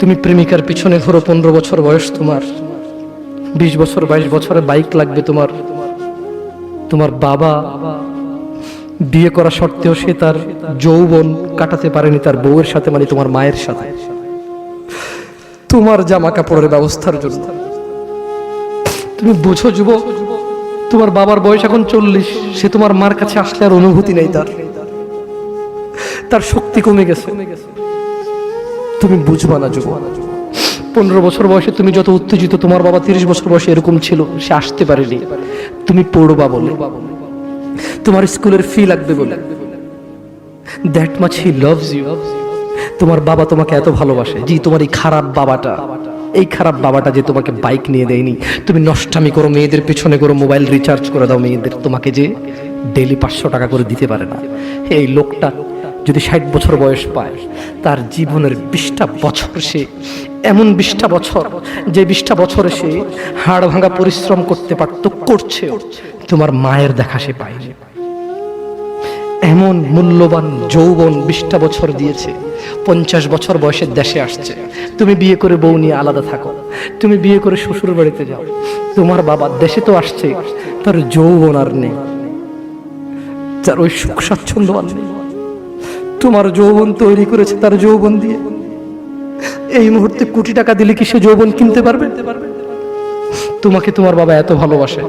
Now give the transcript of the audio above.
তুমি প্রেমিকার পিছনে ঘোরো, 15 বছর বয়স তোমার, 20 বছর 22 বছরে বাইক লাগবে তোমার। তোমার বাবা বিয়ে করা সত্ত্বেও সে তার যৌবন কাটাতে পারেনি তার বউয়ের সাথে, মানে তোমার মায়ের সাথে, তোমার জামা কাপড়ের ব্যবস্থার জন্য। তুমি বুঝো যুবক, তোমার বাবার বয়স এখন 40, সে তোমার মার কাছে আসলে আর অনুভূতি নেই, তার শক্তি কমে গেছে। তুমি বুঝবা না যুবক, 15 বছর বয়সে তুমি যত উত্তেজিত, তোমার বাবা 30 বছর বয়সে এরকম ছিল, সে আসতে পারেনি। তুমি পড়বা বলে, তোমার স্কুলের ফি লাগবে বলে, that much he loves you. তোমার বাবা তোমাকে এত ভালোবাসে। জি, তোমার এই খারাপ বাবাটা যে তোমাকে বাইক নিয়ে দেয়নি, তুমি নষ্টামি করো, মেয়েদের পিছনে করো, মোবাইল রিচার্জ করে দাও মেয়েদের, তোমাকে যে ডেইলি 500 টাকা করে দিতে পারে না। এই লোকটা যদি 60 বছর বয়স পায়, তার জীবনের 20টা বছর সে এমন 20টা বছর, যে 20টা বছরে সে হাড় ভাঙা পরিশ্রম করতে পারত, করছে, তোমার মায়ের দেখা সে পায়নি। এমন মূল্যবান যৌবন 20টা বছর দিয়েছে, 50 বছর বয়সে দেশে আসছে। তুমি বিয়ে করে বউ নিয়ে আলাদা থাকো, তুমি বিয়ে করে শ্বশুর বাড়িতে যাও। তোমার বাবা দেশে তো আসছে, তার যৌবন আর নেই, তার ওই সুখ স্বাচ্ছন্দ্য আর নেই। তোমার যৌবন তৈরি করেছে তার যৌবন দিয়ে। এই মুহূর্তে কোটি টাকা দিলে কি সে যৌবন কিনতে পারবে? তোমাকে তোমার বাবা এত ভালোবাসে।